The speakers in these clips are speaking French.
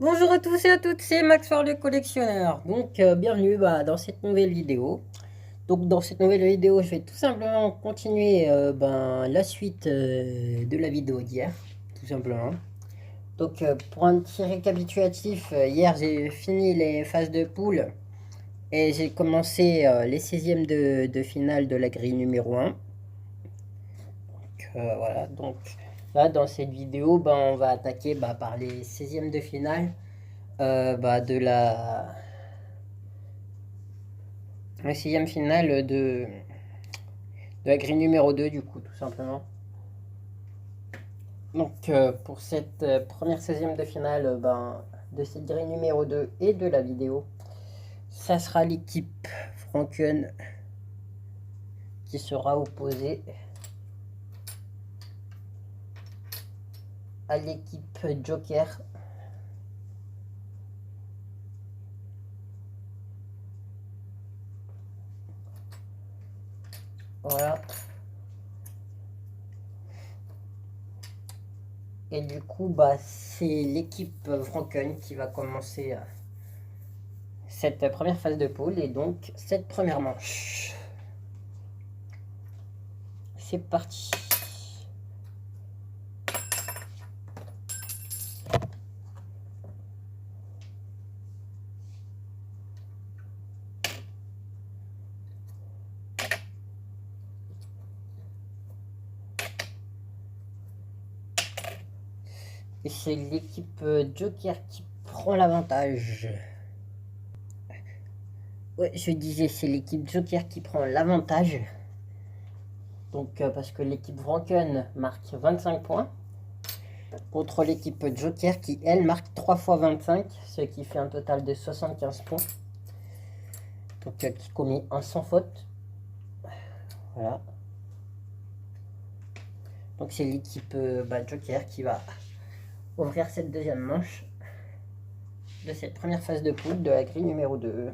Bonjour à tous et à toutes, c'est Max for le collectionneur. Donc, bienvenue dans cette nouvelle vidéo. Donc, dans cette nouvelle vidéo, je vais tout simplement continuer la suite de la vidéo d'hier, tout simplement. Donc, pour un petit récapitulatif, hier j'ai fini les phases de poule et j'ai commencé les 16e de finale de la grille numéro 1. Voilà, donc là, dans cette vidéo, on va attaquer par les 16e de finale de la sixième finale de la grille numéro 2 du coup, tout simplement. Donc, pour cette première 16e de finale de cette grille numéro 2 et de la vidéo, ça sera l'équipe Franken qui sera opposée à l'équipe Joker. Voilà. Et du coup, c'est l'équipe Franken qui va commencer cette première phase de poule et donc cette première manche. C'est parti. Et c'est l'équipe Joker qui prend l'avantage. Ouais, je disais, c'est l'équipe Joker qui prend l'avantage. Donc, parce que l'équipe Franken marque 25 points. Contre l'équipe Joker qui, elle, marque 3 fois 25. Ce qui fait un total de 75 points. Donc, qui commet un sans faute. Voilà. Donc, c'est l'équipe Joker qui va ouvrir cette deuxième manche de cette première phase de poule de la grille numéro 2.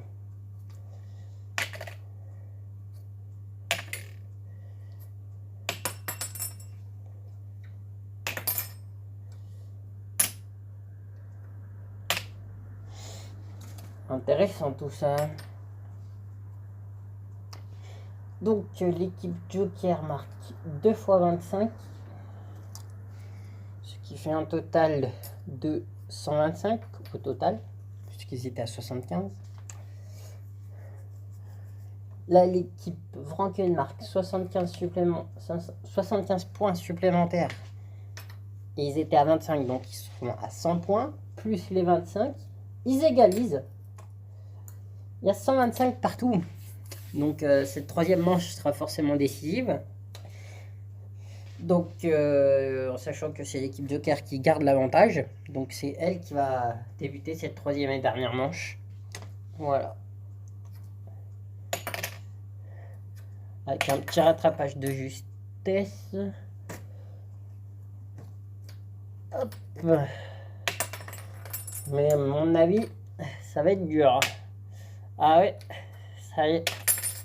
Intéressant tout ça. Donc l'équipe Joker marque 2 fois 25, ce qui fait un total de 125 au total, puisqu'ils étaient à 75. Là, l'équipe Franken marque 75 points supplémentaires. Et ils étaient à 25, donc ils sont à 100 points, plus les 25. Ils égalisent. Il y a 125 partout. Donc cette troisième manche sera forcément décisive. Donc en sachant que c'est l'équipe Joker qui garde l'avantage. Donc c'est elle qui va débuter cette troisième et dernière manche. Voilà. Avec un petit rattrapage de justesse. Hop. Mais à mon avis, ça va être dur. Ah ouais, ça y est.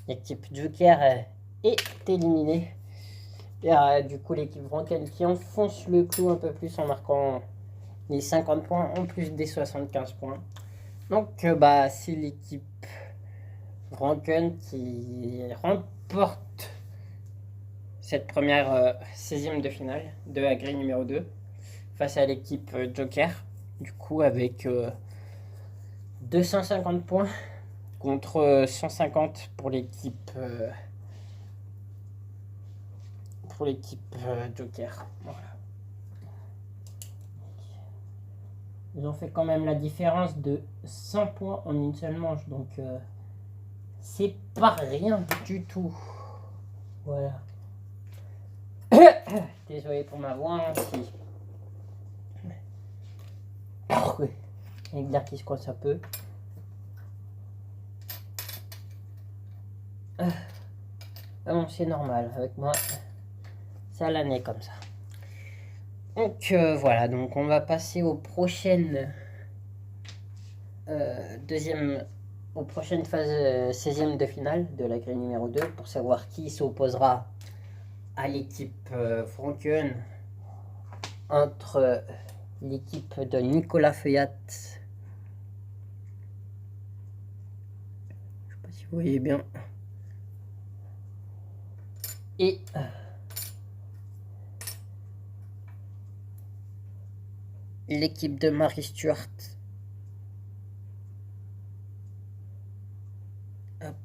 L'équipe Joker est éliminée. Et du coup, l'équipe Franken qui enfonce le clou un peu plus en marquant les 50 points en plus des 75 points. Donc, c'est l'équipe Franken qui remporte cette première 16e de finale de la grille numéro 2 face à l'équipe Joker. Du coup, avec 250 points contre 150 pour l'équipe Joker. Voilà. Ils ont fait quand même la différence de 100 points en une seule manche, donc c'est pas rien du tout. Voilà. Désolé pour ma voix aussi. Avec l'air qui se coince un peu. Bon, c'est normal avec moi. Ça l'année comme ça. Donc voilà, donc on va passer aux prochaines aux prochaines phases 16e de finale de la grille numéro 2 pour savoir qui s'opposera à l'équipe Franken entre l'équipe de Nicolas Feuillat. Je sais pas si vous voyez bien. Et l'équipe de Marie Stuart. Hop.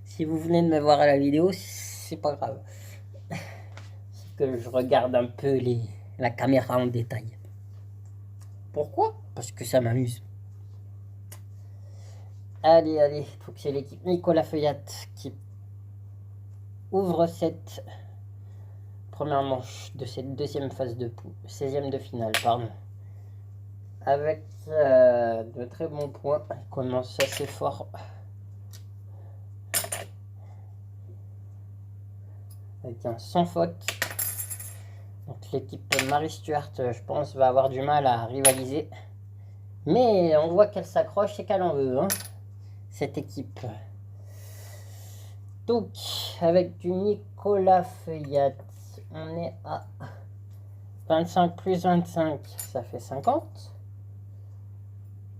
Si vous venez de me voir à la vidéo, c'est pas grave. C'est que je regarde un peu la caméra en détail. Pourquoi? Parce que ça m'amuse. Allez, allez, donc c'est l'équipe Nicolas Feuillat qui ouvre cette première manche de cette deuxième phase de poule, 16e de finale, pardon. Avec de très bons points, il commence assez fort. Avec un sans faute. Donc l'équipe Marie Stuart, je pense, va avoir du mal à rivaliser. Mais on voit qu'elle s'accroche et qu'elle en veut, hein, cette équipe. Donc, avec du Nicolas Feuillat, on est à 25 plus 25, ça fait 50.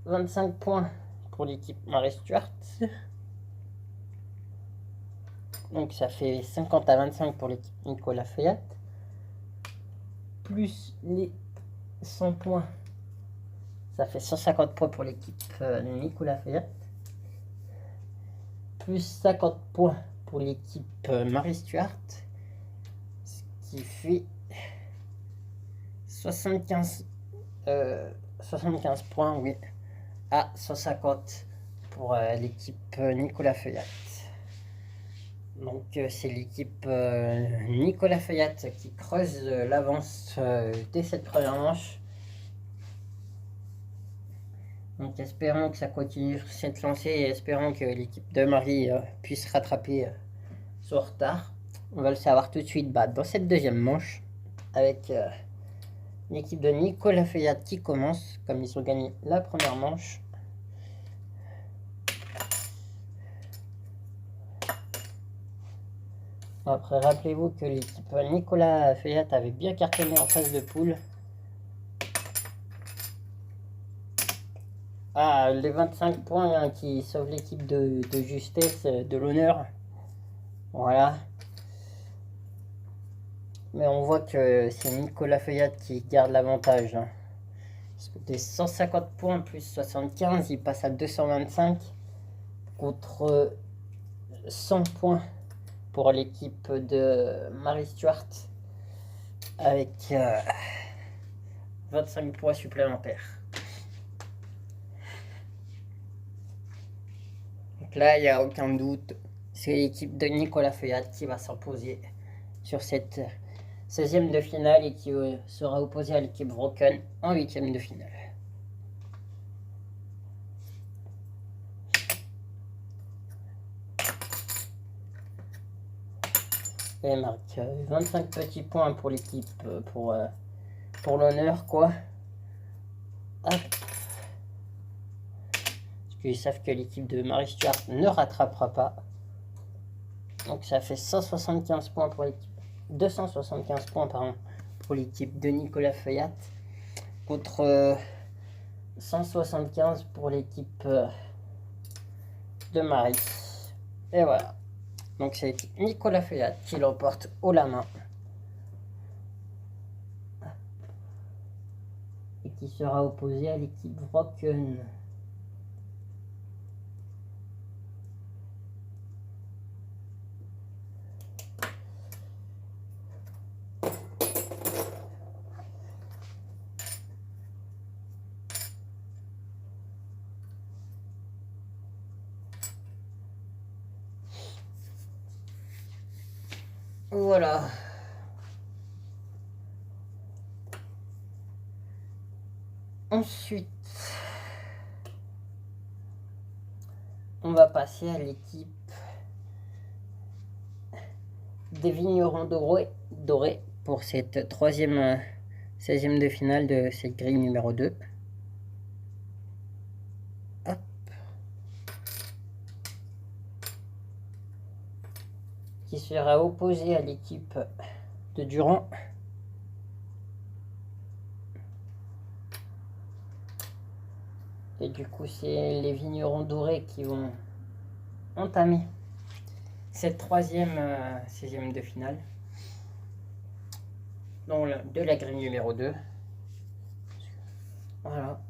25 points pour l'équipe Marie Stuart. Donc ça fait 50 à 25 pour l'équipe Nicolas Feuillat. Plus les 100 points, ça fait 150 points pour l'équipe Nicolas Feuillat. Plus 50 points pour l'équipe Marie Stuart. Ce qui fait 75 points, oui, à 150 pour l'équipe Nicolas Feuillat. Donc c'est l'équipe Nicolas Feuillat qui creuse l'avance dès cette première manche. Donc espérons que ça continue sur cette lancée et espérons que l'équipe de Marie puisse rattraper son retard. On va le savoir tout de suite dans cette deuxième manche avec l'équipe de Nicolas Feuillat qui commence, comme ils ont gagné la première manche. Après, rappelez-vous que l'équipe Nicolas Feuillat avait bien cartonné en phase de poule. Ah, les 25 points hein, qui sauvent l'équipe de justesse, de l'honneur. Voilà. Mais on voit que c'est Nicolas Feuillat qui garde l'avantage. Hein. Parce que des 150 points plus 75, il passe à 225 contre 100 points pour l'équipe de Marie Stuart avec 25 points supplémentaires. Donc là, il n'y a aucun doute, c'est l'équipe de Nicolas Feuillat qui va s'imposer sur cette 16e de finale et qui sera opposée à l'équipe Broken en 8e de finale. Et marque 25 petits points pour l'équipe, pour l'honneur, quoi. Hop. Parce qu'ils savent que l'équipe de Marie Stuart ne rattrapera pas. Donc ça fait 175 points pour l'équipe. 275 points, pardon, pour l'équipe de Nicolas Feuillat. Contre 175 pour l'équipe de Marie. Et voilà. Donc c'est Nicolas Feuillat qui l'emporte haut la main. Et qui sera opposé à l'équipe Broken. Voilà. Ensuite, on va passer à l'équipe des Vignerons dorés pour cette troisième 16e de finale de cette grille numéro 2. qui sera opposée à l'équipe de Durand. Et du coup, c'est les vignerons dorés qui vont entamer cette troisième 16e de finale. Donc, de la grille numéro 2. Voilà.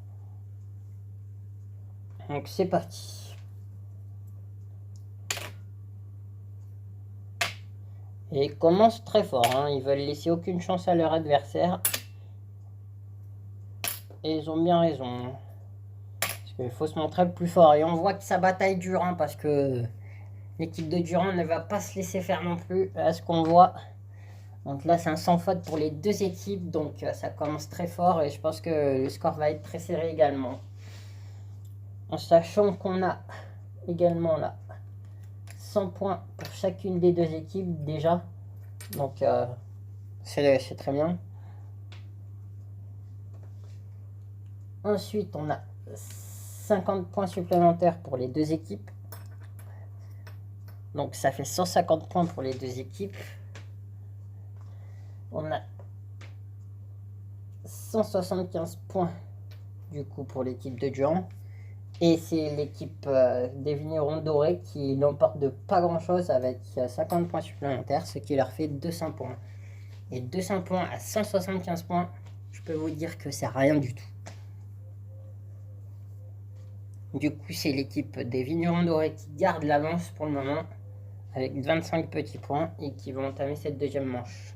Donc, c'est parti. Et ils commencent très fort. Hein. Ils veulent laisser aucune chance à leur adversaire. Et ils ont bien raison. Parce qu'il faut se montrer le plus fort. Et on voit que sa bataille dure. Hein, parce que l'équipe de Durand ne va pas se laisser faire non plus. À ce qu'on voit. Donc là, c'est un sans faute pour les deux équipes. Donc ça commence très fort. Et je pense que le score va être très serré également. En sachant qu'on a également là 100 points pour chacune des deux équipes déjà. Donc c'est très bien. Ensuite, on a 50 points supplémentaires pour les deux équipes. Donc ça fait 150 points pour les deux équipes. On a 175 points du coup pour l'équipe de Durand. Et c'est l'équipe des vignerons dorés qui l'emporte de pas grand chose avec 50 points supplémentaires, ce qui leur fait 200 points. Et 200 points à 175 points, je peux vous dire que c'est rien du tout. Du coup, c'est l'équipe des vignerons dorés qui garde l'avance pour le moment, avec 25 petits points, et qui vont entamer cette deuxième manche.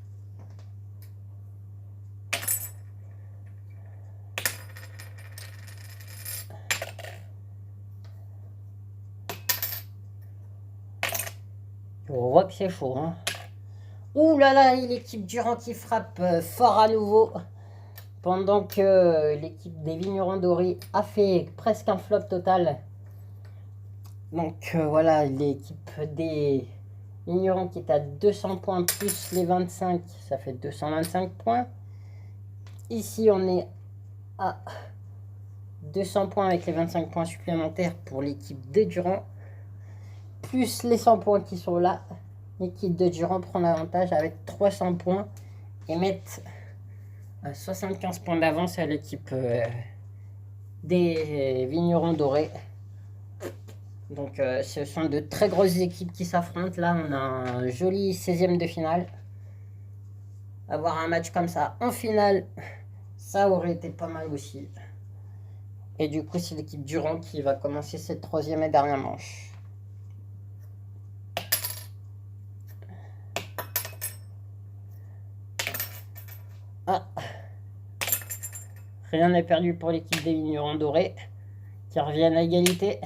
On voit que c'est chaud. Hein. Ouh là là, l'équipe Durand qui frappe fort à nouveau. Pendant que l'équipe des vignerons dorés a fait presque un flop total. Donc voilà, l'équipe des vignerons qui est à 200 points plus les 25, ça fait 225 points. Ici, on est à 200 points avec les 25 points supplémentaires pour l'équipe de Durand. Plus les 100 points qui sont là. L'équipe de Durand prend l'avantage avec 300 points et met 75 points d'avance à l'équipe des vignerons dorés. Donc ce sont de très grosses équipes qui s'affrontent. Là, on a un joli 16e de finale. Avoir un match comme ça en finale, ça aurait été pas mal aussi. Et du coup, c'est l'équipe Durand qui va commencer cette troisième et dernière manche. Ah. Rien n'est perdu pour l'équipe des vignerons dorés qui reviennent à égalité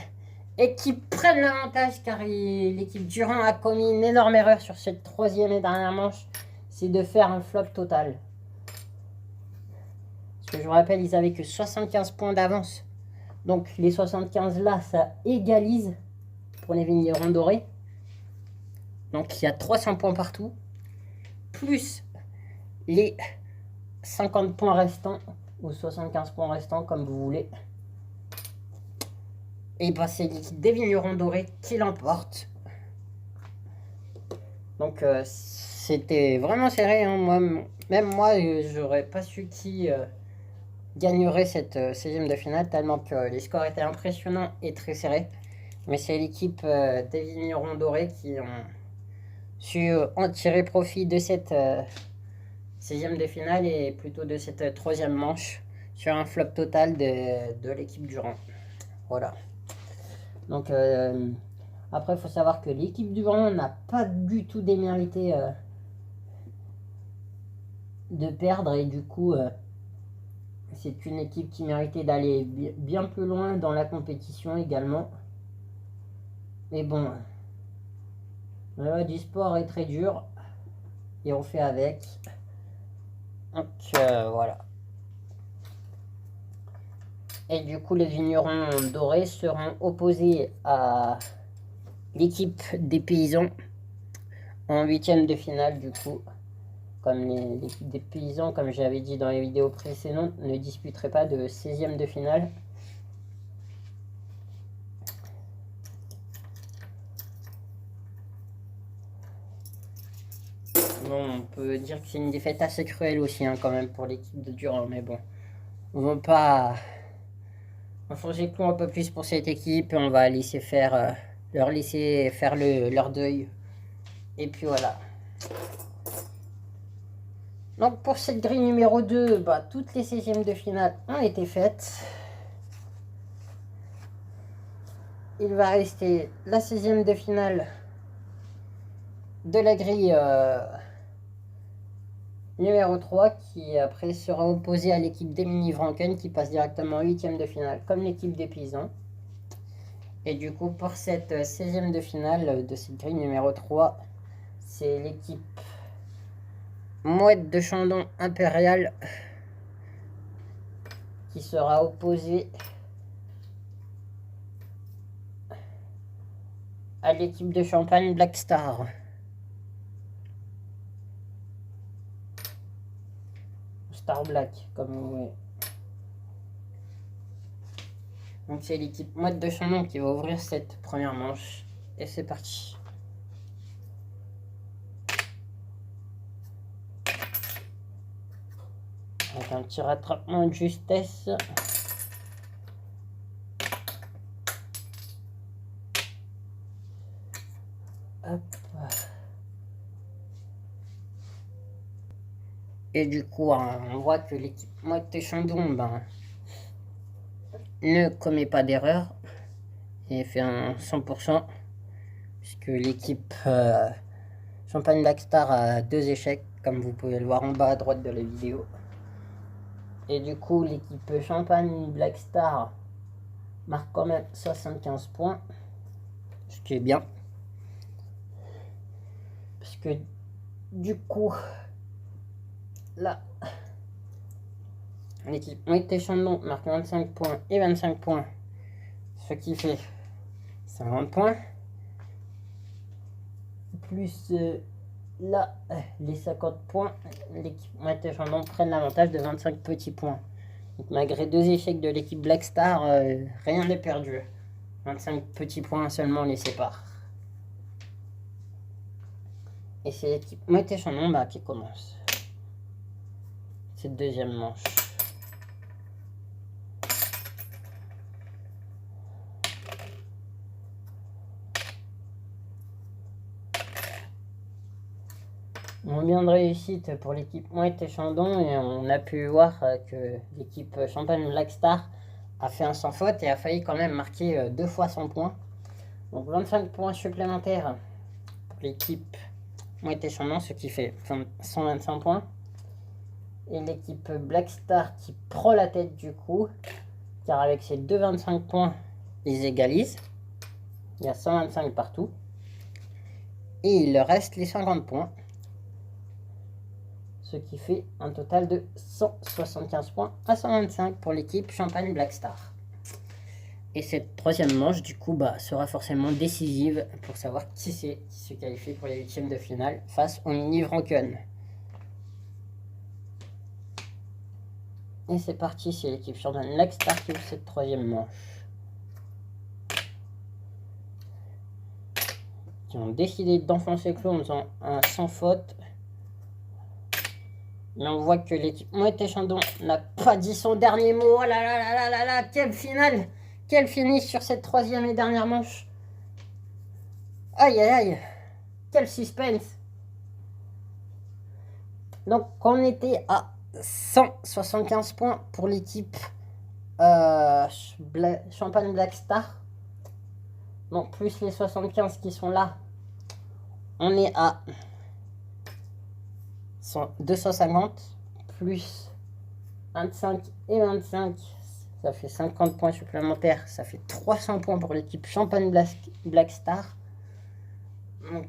et qui prennent l'avantage car l'équipe Durand a commis une énorme erreur sur cette troisième et dernière manche, c'est de faire un flop total. Parce que je vous rappelle, ils avaient que 75 points d'avance. Donc les 75 là, ça égalise pour les vignerons dorés. Donc il y a 300 points partout, plus les 50 points restants, ou 75 points restants, comme vous voulez. Et ben c'est l'équipe des vignerons dorés qui l'emporte. Donc c'était vraiment serré. Hein. Même moi, j'aurais pas su qui gagnerait cette 16e de finale, tellement que les scores étaient impressionnants et très serrés. Mais c'est l'équipe des vignerons dorés qui ont su en tirer profit de cette 16e de finale et plutôt de cette troisième manche sur un flop total de l'équipe Durand. Voilà. Donc après, il faut savoir que l'équipe Durand n'a pas du tout démérité de perdre et du coup c'est une équipe qui méritait d'aller bien plus loin dans la compétition également. Mais bon, le mode du sport est très dur et on fait avec. Donc voilà. Et du coup, les vignerons dorés seront opposés à l'équipe des paysans en 8e de finale. Du coup, comme l'équipe des paysans, comme j'avais dit dans les vidéos précédentes, ne disputerait pas de 16e de finale. Bon, on peut dire que c'est une défaite assez cruelle aussi, hein, quand même, pour l'équipe de Durand. Mais bon, on va pas enfoncer le clou un peu plus pour cette équipe. On va laisser faire, leur laisser faire leur deuil. Et puis voilà. Donc pour cette grille numéro 2, bah, toutes les 16e de finale ont été faites. Il va rester la 16e de finale de la grille numéro 3 qui après sera opposée à l'équipe d'Emily Franken qui passe directement en 8e de finale comme l'équipe des Paysans. Et du coup pour cette 16e de finale de cette grille numéro 3, c'est l'équipe Mouette de Chandon Impérial qui sera opposée à l'équipe de Champagne Black Star. Star Black, comme vous voulez. Donc c'est l'équipe Mouette de Chandon qui va ouvrir cette première manche. Et c'est parti. Avec un petit rattrapement de justesse. Hop. Et du coup, on voit que l'équipe Mouette de Chandon ne commet pas d'erreur et fait un 100%, puisque l'équipe Champagne Black Star a 2 échecs, comme vous pouvez le voir en bas à droite de la vidéo. Et du coup, l'équipe Champagne Black Star marque quand même 75 points, ce qui est bien. Parce que du coup, là, l'équipe Mouette de Chandon marque 25 points et 25 points, ce qui fait 50 points. Plus là, les 50 points, l'équipe Mouette de Chandon prennent l'avantage de 25 petits points. Donc malgré 2 échecs de l'équipe Black Star, rien n'est perdu. 25 petits points seulement les séparent. Et c'est l'équipe Mouette de Chandon qui commence cette deuxième manche. On vient de réussite pour l'équipe Mouette et Chandon et on a pu voir que l'équipe Champagne Black Star a fait un sans faute et a failli quand même marquer 2 fois 100 points. Donc 25 points supplémentaires pour l'équipe Mouette et Chandon, ce qui fait 125 points. Et l'équipe Black Star qui prend la tête du coup, car avec ses 25 points, ils égalisent. Il y a 125 partout. Et il leur reste les 50 points. Ce qui fait un total de 175 points à 125 pour l'équipe Champagne Black Star. Et cette troisième manche, du coup, sera forcément décisive pour savoir qui c'est qui se qualifie pour les 8e de finale face au Mini Franken. Et c'est parti, c'est l'équipe Champagne Black Star qui ouvre cette troisième manche. Qui ont décidé d'enfoncer le clou en faisant un sans faute. Mais on voit que l'équipe Mouette et Chandon n'a pas dit son dernier mot. Oh là là là là là là, quelle finale! Quel finish sur cette troisième et dernière manche. Aïe aïe aïe. Quel suspense. Donc on était à 175 points pour l'équipe Champagne Black Star. Donc plus les 75 qui sont là. On est à 250 plus 25 et 25. Ça fait 50 points supplémentaires. Ça fait 300 points pour l'équipe Champagne Black Star. Donc,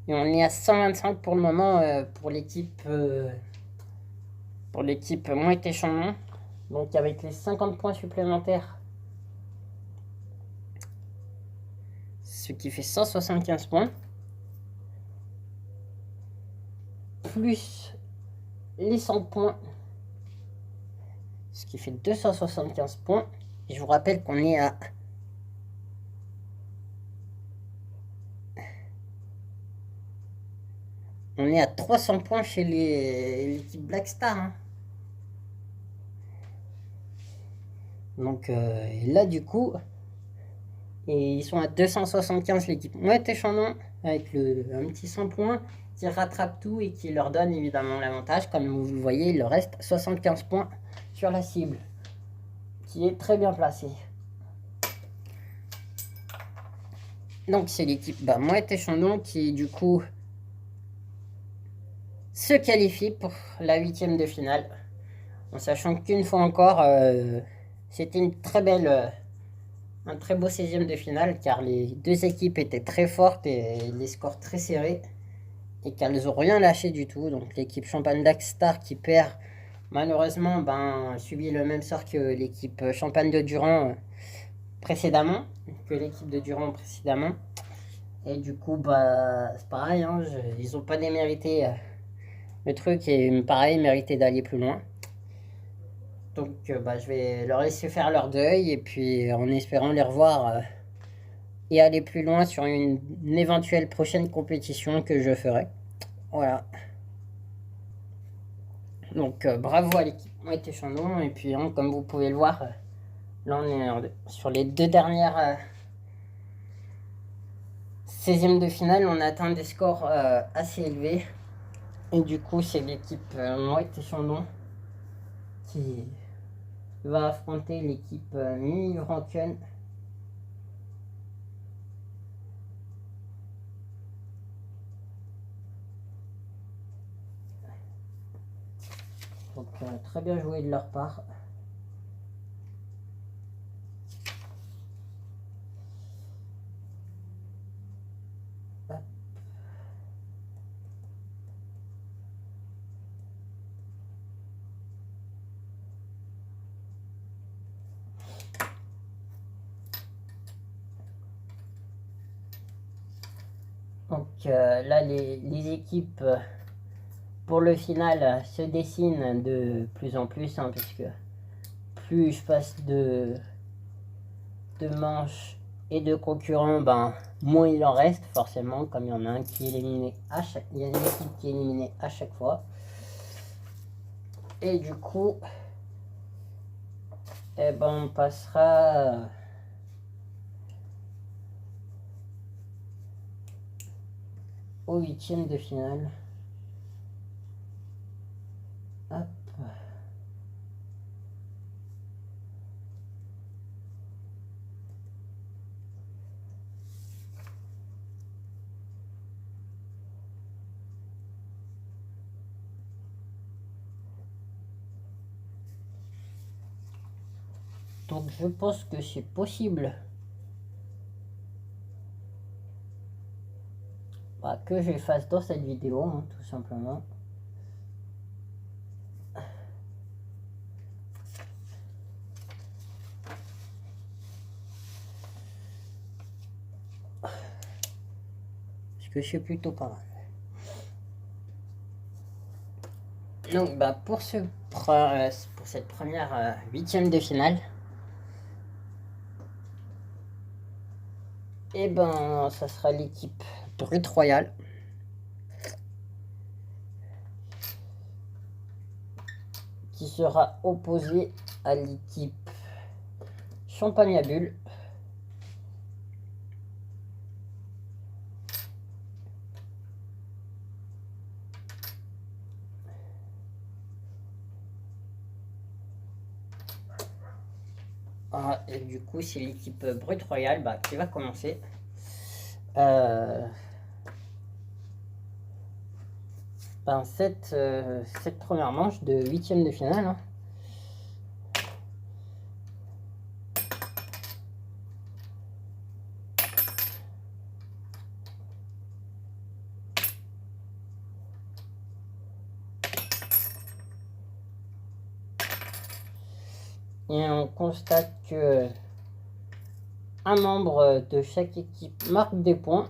et on est à 125 pour le moment pour l'équipe Mouette et Chandon. Donc avec les 50 points supplémentaires, ce qui fait 175 points. Plus les 100 points, ce qui fait 275 points. Et je vous rappelle qu'on est à On est à 300 points chez l'équipe Black Star. Hein. Donc là, du coup, et ils sont à 275 l'équipe Mouette et Chandon, avec un petit 100 points qui rattrape tout et qui leur donne évidemment l'avantage. Comme vous le voyez, il leur reste 75 points sur la cible, qui est très bien placée. Donc c'est l'équipe Mouette et Chandon qui du coup se qualifie pour la 8e de finale. En sachant qu'une fois encore, c'était une très belle... un très beau 16e de finale car les deux équipes étaient très fortes et les scores très serrés et qu'elles n'ont rien lâché du tout. Donc l'équipe Champagne Black Star qui perd malheureusement subit le même sort que l'équipe Champagne de Durand précédemment, et du coup c'est pareil, hein, ils n'ont pas démérité le truc et pareil mérité d'aller plus loin. Donc je vais leur laisser faire leur deuil et puis en espérant les revoir et aller plus loin sur une éventuelle prochaine compétition que je ferai. Voilà. Donc bravo à l'équipe Mouette et Chandon. Et puis comme vous pouvez le voir, là on est sur les deux dernières 16e de finale. On a atteint des scores assez élevés. Et du coup c'est l'équipe Mouette et Chandon qui va affronter l'équipe New Ranken. Donc très bien joué de leur part. Hop. Donc là les équipes pour le final se dessinent de plus en plus, hein, puisque plus je passe de manches et de concurrents, moins il en reste forcément, comme il y en a un qui est éliminé il y a une équipe qui est éliminée à chaque fois. Et du coup, on passera au 8e de finale. Hop. Donc je pense que c'est possible que je fasse dans cette vidéo, hein, tout simplement. Parce que c'est plutôt pas mal. Donc pour cette première 8e de finale, et ça sera l'équipe Brut Royal qui sera opposée à l'équipe Champagne à Bulles. Et du coup c'est l'équipe Brut Royal qui va commencer. Cette première manche de 8e de finale, hein. Et on constate que un membre de chaque équipe marque des points.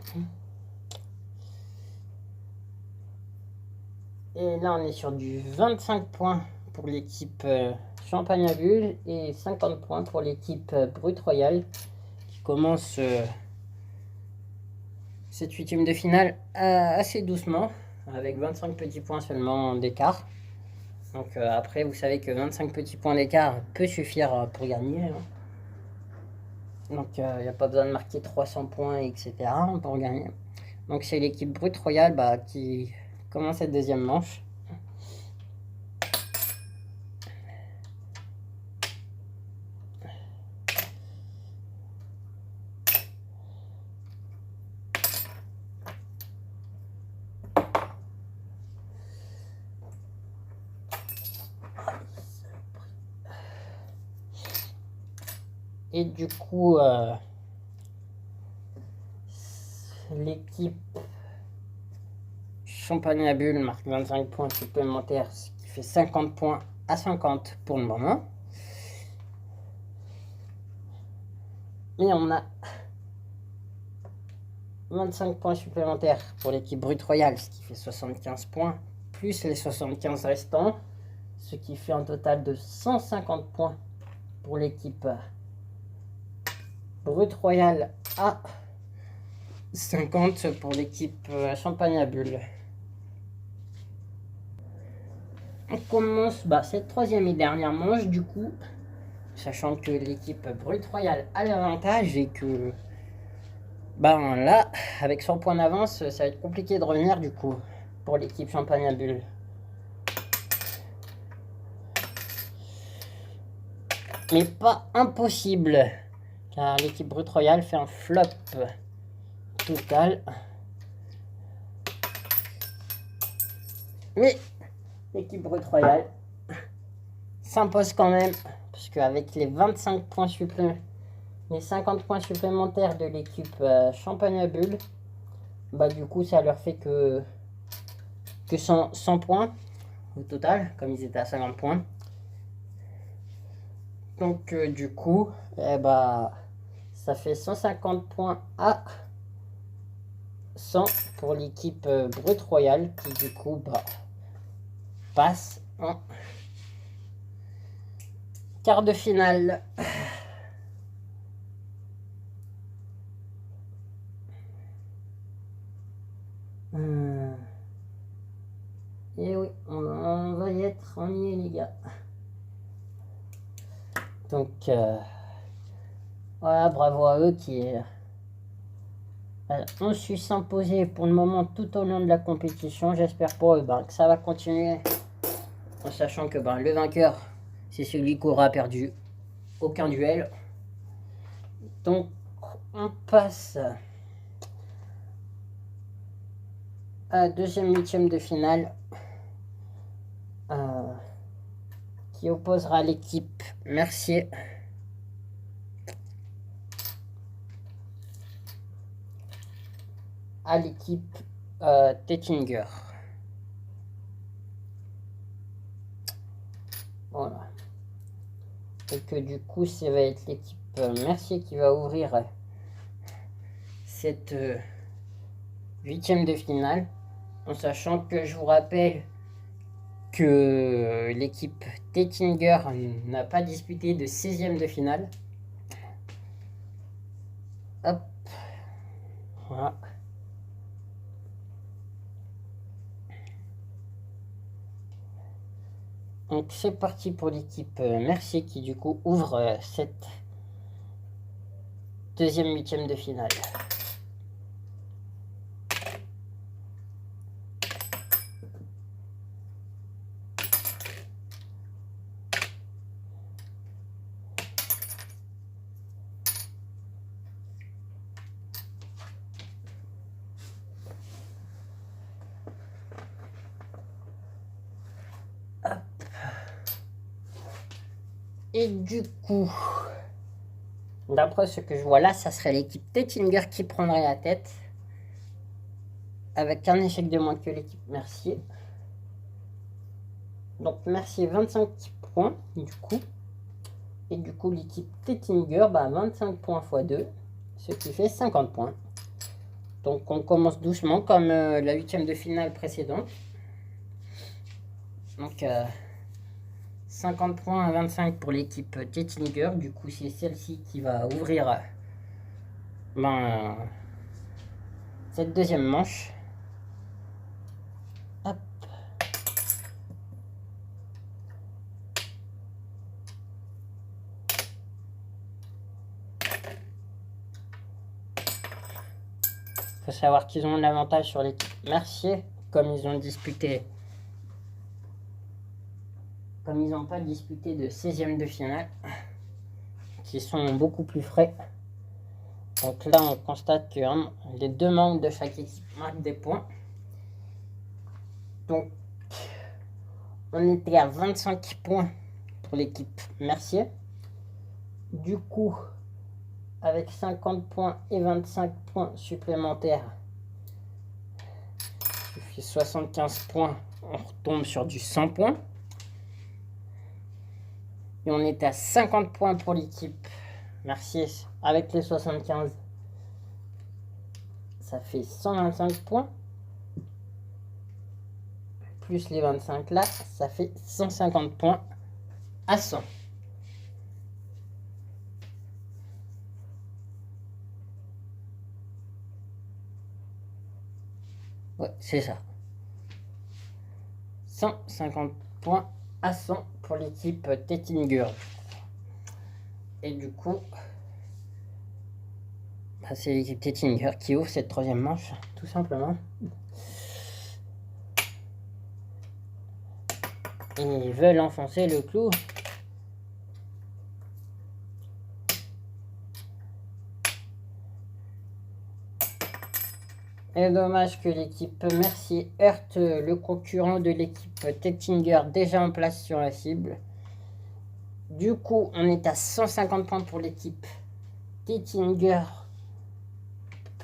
Et là on est sur du 25 points pour l'équipe Champagne à Bulles et 50 points pour l'équipe Brut Royal qui commence cette 8e de finale assez doucement, avec 25 petits points seulement d'écart. Donc après, vous savez que 25 petits points d'écart peut suffire pour gagner. Hein. Donc il n'y a pas besoin de marquer 300 points, etc. pour gagner. Donc c'est l'équipe Brute Royale qui commence cette deuxième manche. Et du coup, l'équipe Champagne à Bulle marque 25 points supplémentaires, ce qui fait 50 points à 50 pour le moment. Et on a 25 points supplémentaires pour l'équipe Brute Royale, ce qui fait 75 points, plus les 75 restants, ce qui fait un total de 150 points pour l'équipe Brute Royale à 50 pour l'équipe Champagne à Bulle. On commence cette troisième et dernière manche du coup, sachant que l'équipe Brute Royale a l'avantage et que là, avec 100 points d'avance, ça va être compliqué de revenir du coup pour l'équipe Champagne à Bulle. Mais pas impossible, car l'équipe Brute Royale fait un flop total. Mais l'équipe Brute Royale s'impose quand même, parce qu'avec les 25 points supplémentaires, les 50 points supplémentaires de l'équipe Champagne à Bulle, du coup ça leur fait que 100 points au total, comme ils étaient à 50 points. Donc du coup, ça fait 150 points à 100 pour l'équipe Brute Royale qui du coup passe en quart de finale. Et oui, on va y être, on y est les gars. Donc voilà, bravo à eux qui ont su s'imposer pour le moment tout au long de la compétition. J'espère pour eux que ça va continuer, en sachant que le vainqueur, c'est celui qui aura perdu aucun duel. Donc on passe à la deuxième huitième de finale, qui opposera l'équipe Mercier à l'équipe Tettinger. Voilà. Et que du coup, ça va être l'équipe Mercier qui va ouvrir cette huitième de finale, en sachant que je vous rappelle que l'équipe Tettinger n'a pas disputé de 16e de finale. Hop. Voilà. Donc c'est parti pour l'équipe Mercier qui du coup ouvre cette deuxième huitième de finale. Hop. Et du coup, d'après ce que je vois là, ça serait l'équipe Tettinger qui prendrait la tête, avec un échec de moins que l'équipe Mercier. Donc Mercier 25 points du coup. Et du coup l'équipe Tettinger 25 points x 2, ce qui fait 50 points. Donc on commence doucement comme la huitième de finale précédente. Donc 50 points à 25 pour l'équipe Tettinger. Du coup c'est celle-ci qui va ouvrir cette deuxième manche. Il faut savoir qu'ils ont l'avantage sur l'équipe Mercier, comme ils ont disputé. Comme ils n'ont pas disputé de 16e de finale, qui sont beaucoup plus frais. Donc là, on constate que les deux membres de chaque équipe marquent des points. Donc, on était à 25 points pour l'équipe Mercier. Du coup, avec 50 points et 25 points supplémentaires, ça fait 75 points, on retombe sur du 100 points. Et on est à 50 points pour l'équipe Mercier avec les 75. Ça fait 125 points. Plus les 25 là, ça fait 150 points à 100. Ouais, c'est ça. 150 points à 100 pour l'équipe Tettinger. Et du coup, c'est l'équipe Tettinger qui ouvre cette troisième manche, tout simplement. Ils veulent enfoncer le clou. Et dommage que l'équipe Mercier heurte le concurrent de l'équipe Tettinger déjà en place sur la cible. Du coup, on est à 150 points pour l'équipe Tettinger.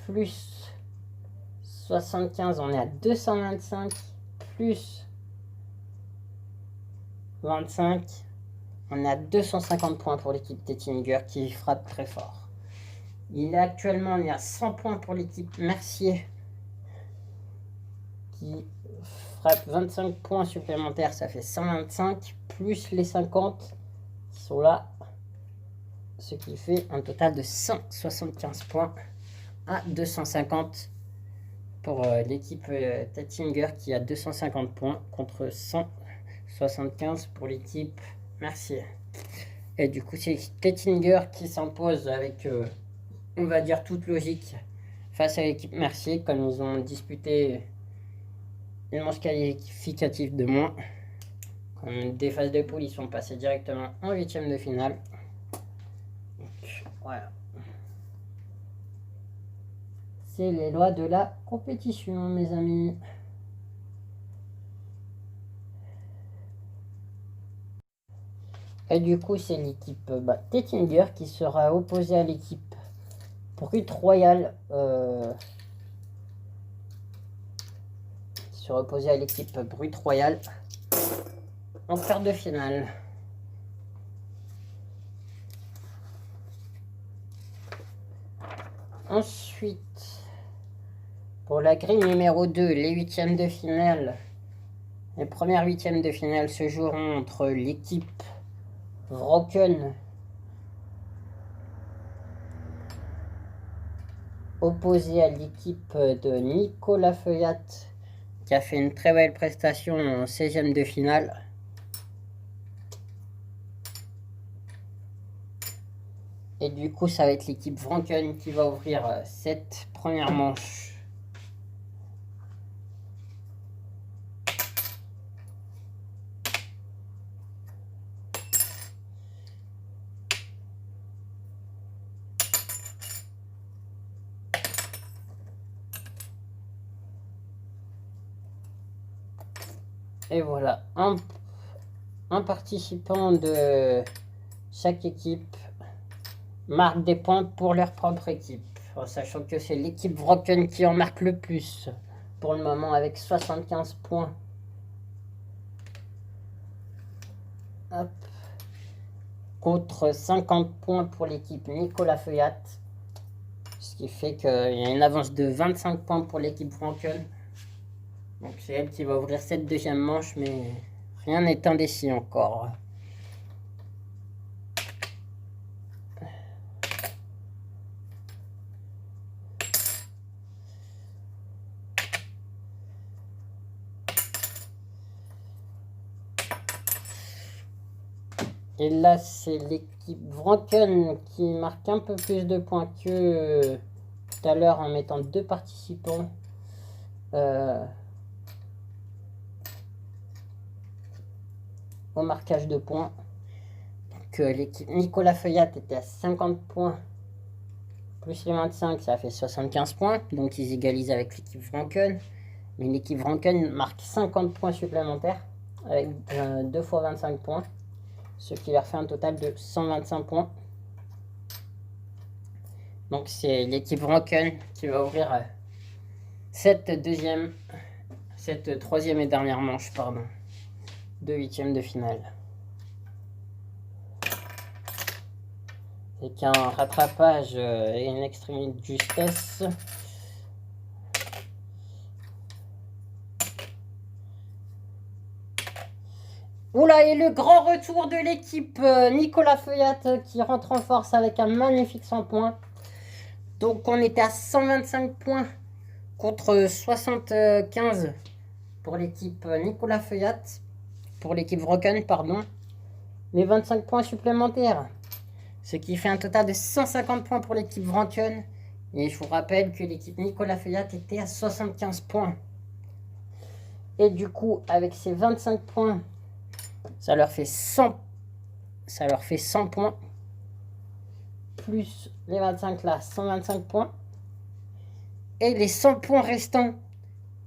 Plus 75, on est à 225. Plus 25, on est à 250 points pour l'équipe Tettinger qui frappe très fort. Il est actuellement, on est à 100 points pour l'équipe Mercier qui frappe 25 points supplémentaires, ça fait 125, plus les 50 qui sont là, ce qui fait un total de 175 points à 250 pour l'équipe Tettinger qui a 250 points contre 175 pour l'équipe Mercier. Et du coup, c'est Tettinger qui s'impose avec, on va dire, toute logique face à l'équipe Mercier, comme ils ont disputé une manche qualificative de moins. Comme des phases de poule, ils sont passés directement en 8e de finale. Donc, voilà. C'est les lois de la compétition, mes amis. Et du coup, c'est l'équipe Tettinger qui sera opposée à l'équipe Brut Royal. Qui sera opposée à l'équipe Brut Royal en quart de finale. Ensuite, pour la grille numéro 2, les huitièmes de finale. Les premières huitièmes de finale se joueront entre l'équipe Wroken opposée à l'équipe de Nicolas Feuillat qui a fait une très belle prestation en 16e de finale. Et du coup, ça va être l'équipe Wroken qui va ouvrir cette première manche. Et voilà, un participant de chaque équipe marque des points pour leur propre équipe, en sachant que c'est l'équipe Wroken qui en marque le plus pour le moment avec 75 points. Hop. Contre 50 points pour l'équipe Nicolas Feuillat, ce qui fait qu'il y a une avance de 25 points pour l'équipe Wroken. Donc c'est elle qui va ouvrir cette deuxième manche, mais rien n'est indécis encore. Et là, c'est l'équipe Wranken qui marque un peu plus de points que tout à l'heure en mettant 2 participants. Au marquage de points. Donc l'équipe Nicolas Feuillat était à 50 points. Plus les 25, ça fait 75 points. Donc ils égalisent avec l'équipe Wranken. Mais l'équipe Wranken marque 50 points supplémentaires. Avec 2 fois 25 points. Ce qui leur fait un total de 125 points. Donc c'est l'équipe Wranken qui va ouvrir cette troisième et dernière manche, de 8e de finale. Avec un rattrapage et une extrémité de justesse. Oula, et le grand retour de l'équipe Nicolas Feuillat qui rentre en force avec un magnifique 100 points. Donc on était à 125 points contre 75 pour l'équipe Nicolas Feuillat. Pour l'équipe Wranken, pardon. Les 25 points supplémentaires. Ce qui fait un total de 150 points pour l'équipe Wranken. Et je vous rappelle que l'équipe Nicolas Feuillat était à 75 points. Et du coup, avec ces 25 points, ça leur fait 100 points. Plus les 25 là, 125 points. Et les 100 points restants,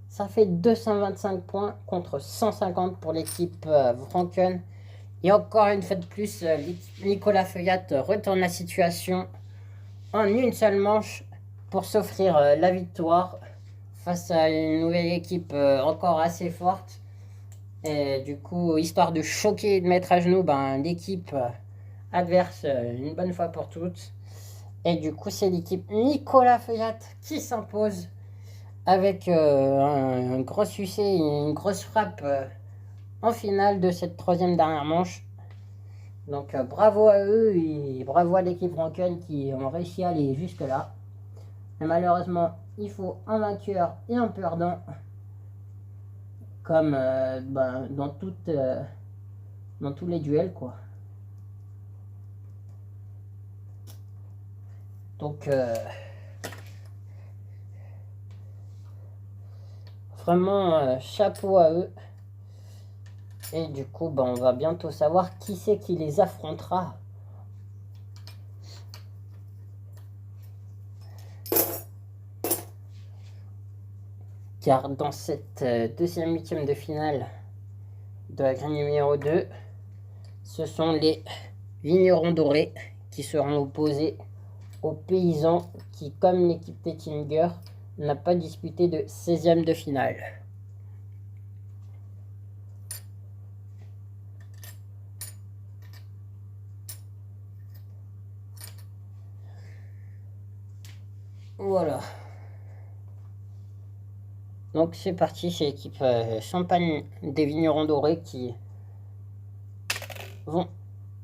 ça fait 225 points contre 150 pour l'équipe Wranken. Et encore une fois de plus, Nicolas Feuillat retourne la situation en une seule manche pour s'offrir la victoire face à une nouvelle équipe encore assez forte. Et du coup, histoire de choquer et de mettre à genoux l'équipe adverse une bonne fois pour toutes. Et du coup, c'est l'équipe Nicolas Feuillat qui s'impose avec un gros succès et une grosse frappe en finale de cette troisième dernière manche. Donc bravo à eux et bravo à l'équipe Wranken qui ont réussi à aller jusque là. Mais malheureusement, il faut un vainqueur et un perdant. Comme dans tous les duels, quoi. Donc vraiment chapeau à eux. Et du coup, on va bientôt savoir qui c'est qui les affrontera. Car dans cette deuxième huitième de finale de la grille numéro 2, ce sont les vignerons dorés qui seront opposés aux paysans qui, comme l'équipe Tettinger, n'a pas disputé de 16e de finale. Voilà. Donc c'est parti, c'est l'équipe Champagne des Vignerons Dorés qui vont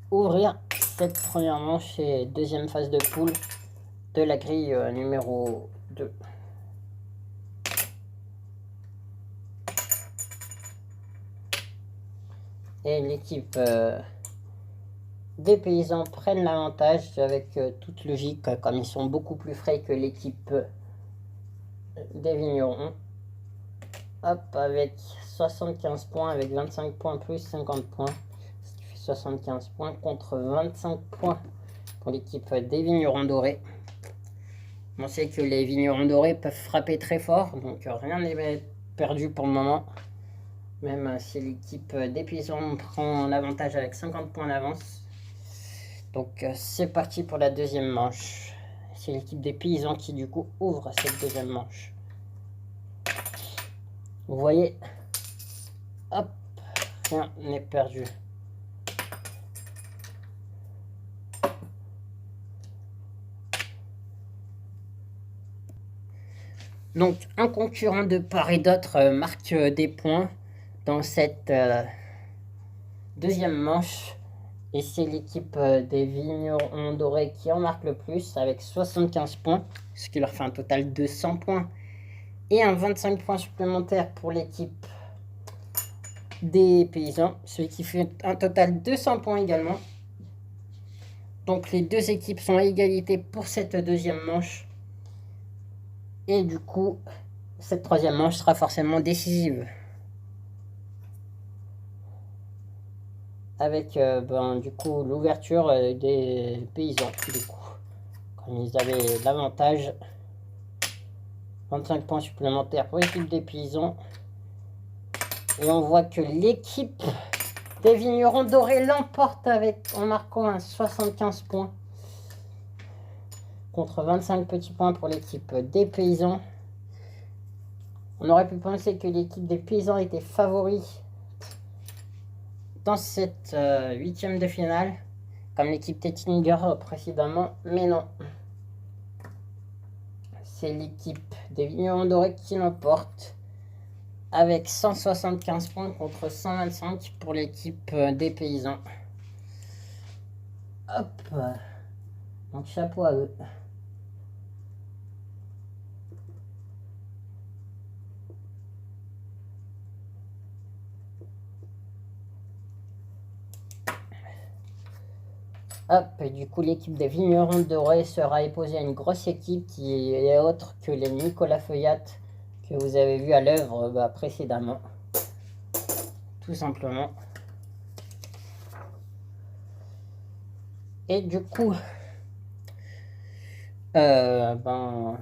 ouvrir cette première manche et deuxième phase de poule de la grille numéro 2. Et l'équipe des paysans prennent l'avantage avec toute logique, comme ils sont beaucoup plus frais que l'équipe des vignerons. Hop, avec 75 points, avec 25 points plus 50 points, ce qui fait 75 points contre 25 points pour l'équipe des vignerons dorés. On sait que les vignerons dorés peuvent frapper très fort, donc rien n'est perdu pour le moment. Même si l'équipe des paysans prend l'avantage avec 50 points d'avance. Donc c'est parti pour la deuxième manche. C'est l'équipe des paysans qui du coup ouvre cette deuxième manche. Vous voyez, hop, rien n'est perdu. Donc un concurrent de part et d'autre marque des points dans cette deuxième manche. Et c'est l'équipe des vignerons dorés qui en marque le plus avec 75 points, ce qui leur fait un total de 100 points. Et un 25 points supplémentaires pour l'équipe des paysans, ce qui fait un total de 100 points également. Donc les deux équipes sont à égalité pour cette deuxième manche. Et du coup, cette troisième manche sera forcément décisive. Avec du coup l'ouverture des paysans. Du coup, comme ils avaient l'avantage, 25 points supplémentaires pour l'équipe des paysans. Et on voit que l'équipe des vignerons dorés l'emporte en marquant un 75 points. Contre 25 petits points pour l'équipe des paysans. On aurait pu penser que l'équipe des paysans était favori dans cette huitième de finale, comme l'équipe Tettinger précédemment, mais non. C'est l'équipe des vignerons dorés qui l'emporte avec 175 points contre 125 pour l'équipe des paysans. Hop, donc chapeau à eux. Hop, et du coup l'équipe des vignerons dorés sera opposée à une grosse équipe qui est autre que les Nicolas Feuillat que vous avez vu à l'œuvre précédemment. Tout simplement. Et du coup, dans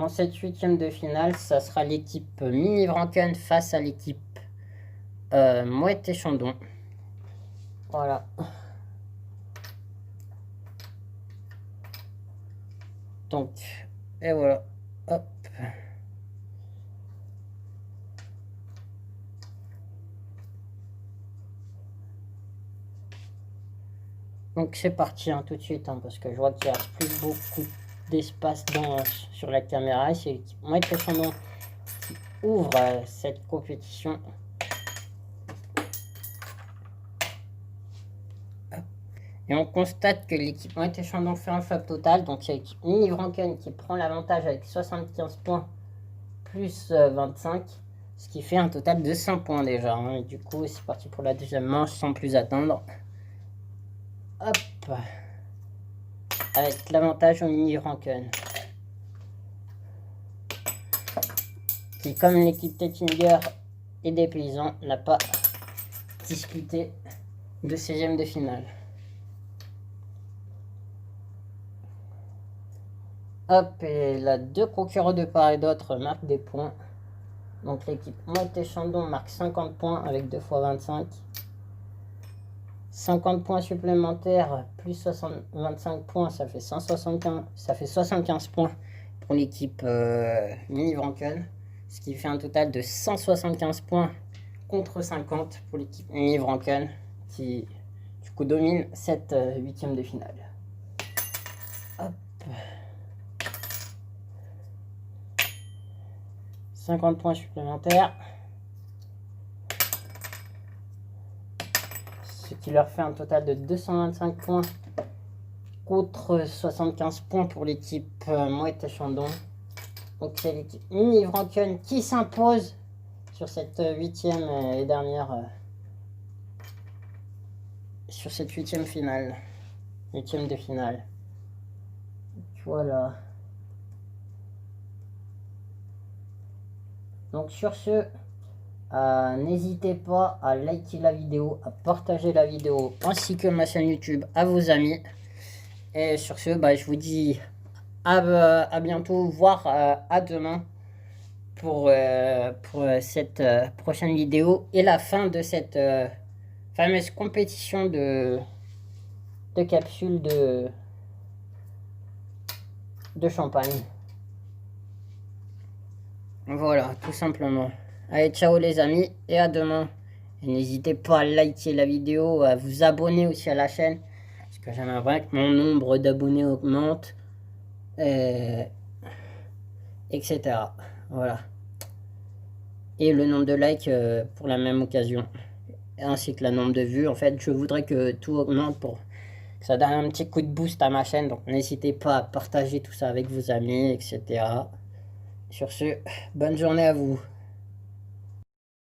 cette huitième de finale, ça sera l'équipe Mini Vranken face à l'équipe Mouette et Chandon. Voilà. Donc, et voilà. Hop. Donc c'est parti tout de suite, parce que je vois qu'il n'y a plus beaucoup d'espace sur la caméra. C'est l'équipe Mouette et Chandon qui ouvre cette compétition. Et on constate que l'équipe Mouette et Chandon fait un flop total. Donc c'est l'équipe Mini Vranken qui prend l'avantage avec 75 points plus 25. Ce qui fait un total de 100 points déjà. Et du coup c'est parti pour la deuxième manche sans plus attendre. Hop. Avec l'avantage au Mini Vranken. Qui, comme l'équipe Tettinger et des paysans, n'a pas disputé de 16e de finale. Hop, et là, deux concurrents de part et d'autre marquent des points. Donc l'équipe Mouette et Chandon marque 50 points avec 2 fois 25. 50 points supplémentaires plus 25 points, ça fait 175, ça fait 75 points pour l'équipe Mini Vranken. Ce qui fait un total de 175 points contre 50 pour l'équipe Mini Vranken qui du coup domine cette huitième de finale. Hop. 50 points supplémentaires. Ce qui leur fait un total de 225 points contre 75 points pour l'équipe Mouette et Chandon. Donc c'est l'équipe Mini Vranken qui s'impose sur cette huitième et dernière sur cette huitième finale. Huitième de finale. Voilà. Donc sur ce, n'hésitez pas à liker la vidéo, à partager la vidéo ainsi que ma chaîne YouTube à vos amis. Et sur ce, je vous dis à bientôt, voire à demain pour cette prochaine vidéo et la fin de cette fameuse compétition de capsules de champagne. Voilà, tout simplement. Allez, ciao les amis, et à demain. Et n'hésitez pas à liker la vidéo, à vous abonner aussi à la chaîne, parce que j'aimerais que mon nombre d'abonnés augmente, etc. Voilà. Et le nombre de likes pour la même occasion, ainsi que le nombre de vues. En fait, je voudrais que tout augmente pour que ça donne un petit coup de boost à ma chaîne. Donc n'hésitez pas à partager tout ça avec vos amis, etc. Sur ce, bonne journée à vous.